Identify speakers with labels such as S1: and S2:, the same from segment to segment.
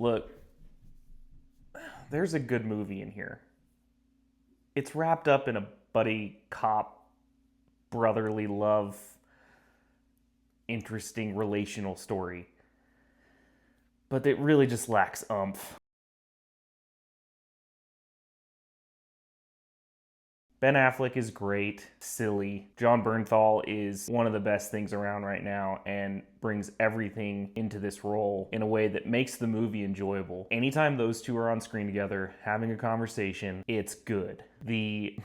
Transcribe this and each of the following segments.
S1: Look, there's a good movie in here. It's wrapped up in a buddy cop, brotherly love, interesting relational story. But it really just lacks umph. Ben Affleck is great, silly. Jon Bernthal is one of the best things around right now and brings everything into this role in a way that makes the movie enjoyable. Anytime those two are on screen together, having a conversation, it's good. The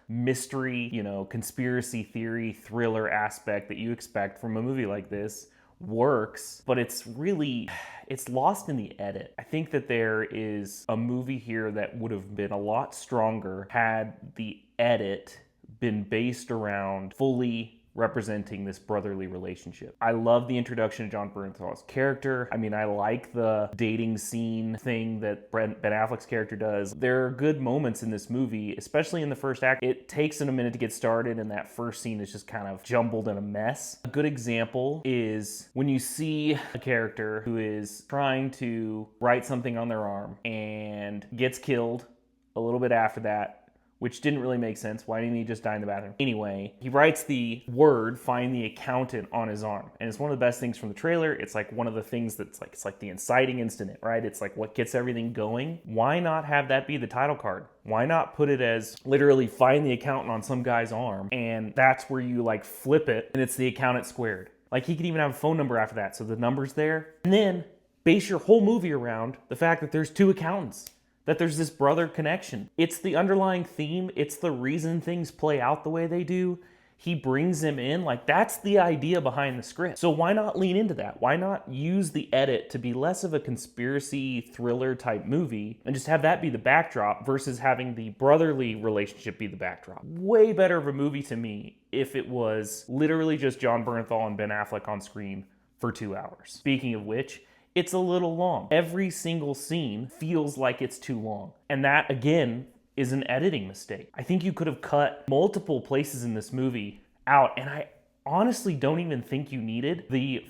S1: mystery, conspiracy theory, thriller aspect that you expect from a movie like this works, but it's lost in the edit. I think that there is a movie here that would have been a lot stronger had the edit been based around fully representing this brotherly relationship. I love the introduction of Jon Bernthal's character. I mean, I like the dating scene thing that Ben Affleck's character does. There are good moments in this movie, especially in the first act. It takes it a minute to get started, and that first scene is just kind of jumbled and a mess. A good example is when you see a character who is trying to write something on their arm and gets killed a little bit after that, which didn't really make sense. Why didn't he just die in the bathroom? Anyway, he writes the word, find the accountant, on his arm. And it's one of the best things from the trailer. It's like one of the things that's like, it's like the inciting incident, right? It's like what gets everything going. Why not have that be the title card? Why not put it as literally find the accountant on some guy's arm? And that's where you like flip it and it's the accountant squared. Like he could even have a phone number after that. So the number's there. And then base your whole movie around the fact that there's two accountants, that there's this brother connection. It's the underlying theme. It's the reason things play out the way they do. He brings him in. Like, that's the idea behind the script. So why not lean into that? Why not use the edit to be less of a conspiracy thriller type movie and just have that be the backdrop versus having the brotherly relationship be the backdrop? Way better of a movie to me if it was literally just Jon Bernthal and Ben Affleck on screen for 2 hours. Speaking of which, it's a little long. Every single scene feels like it's too long. And that, again, is an editing mistake. I think you could have cut multiple places in this movie out, and I honestly don't even think you needed the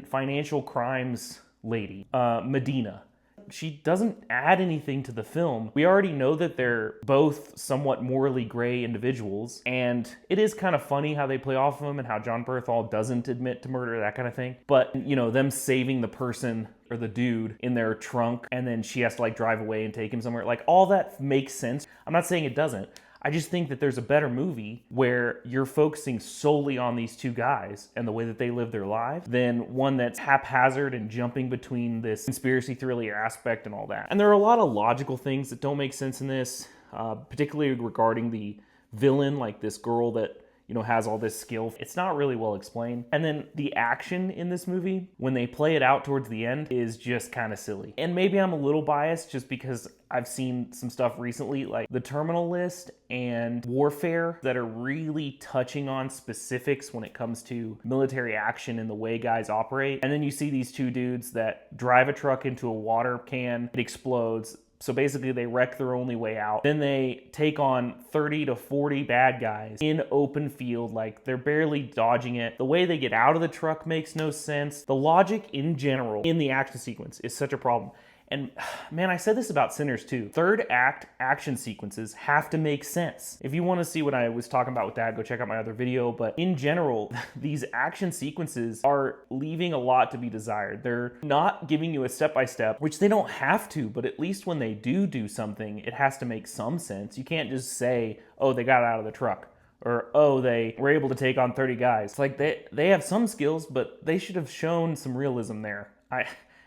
S1: financial crimes lady, Medina. She doesn't add anything to the film. We already know that they're both somewhat morally gray individuals, and it is kind of funny how they play off of them and how Jon Bernthal doesn't admit to murder, that kind of thing. But, them saving the person or the dude in their trunk, and then she has to drive away and take him somewhere. Like, all that makes sense. I'm not saying it doesn't. I just think that there's a better movie where you're focusing solely on these two guys and the way that they live their lives than one that's haphazard and jumping between this conspiracy thriller aspect and all that. And there are a lot of logical things that don't make sense in this, particularly regarding the villain, like this girl that has all this skill. It's not really well explained. And then the action in this movie, when they play it out towards the end, is just kind of silly. And maybe I'm a little biased just because I've seen some stuff recently, like The Terminal List and Warfare, that are really touching on specifics when it comes to military action and the way guys operate. And then you see these two dudes that drive a truck into a water can, it explodes. So basically they wreck their only way out. Then they take on 30 to 40 bad guys in open field, like they're barely dodging it. The way they get out of the truck makes no sense. The logic in general in the action sequence is such a problem. And man, I said this about Sinners too. Third act action sequences have to make sense. If you want to see what I was talking about with that, go check out my other video. But in general, these action sequences are leaving a lot to be desired. They're not giving you a step-by-step, which they don't have to, but at least when they do something, it has to make some sense. You can't just say, oh, they got out of the truck. Or, oh, they were able to take on 30 guys. It's like they have some skills, but they should have shown some realism there.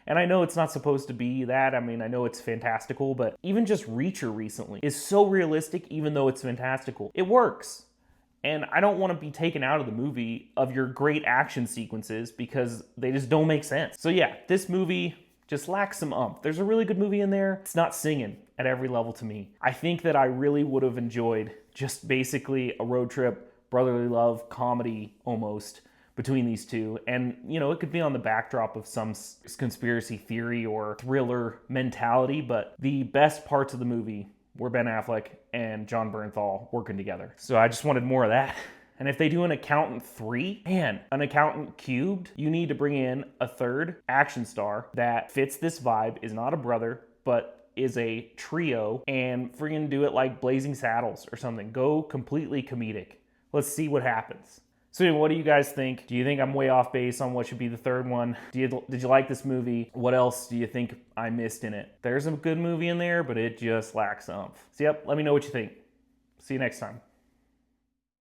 S1: And I know it's not supposed to be that. I mean, I know it's fantastical, but even just Reacher recently is so realistic, even though it's fantastical. It works. And I don't want to be taken out of the movie of your great action sequences because they just don't make sense. So yeah, this movie just lacks some umph. There's a really good movie in there. It's not singing at every level to me. I think that I really would have enjoyed just basically a road trip, brotherly love, comedy almost, between these two. And, it could be on the backdrop of some conspiracy theory or thriller mentality, but the best parts of the movie were Ben Affleck and Jon Bernthal working together. So I just wanted more of that. And if they do an accountant 3, man, an accountant cubed, you need to bring in a third action star that fits this vibe, is not a brother, but is a trio, and friggin' do it like Blazing Saddles or something. Go completely comedic. Let's see what happens. So anyway, what do you guys think? Do you think I'm way off base on what should be the third one? Did you like this movie? What else do you think I missed in it? There's a good movie in there, but it just lacks umph. So yep, let me know what you think. See you next time.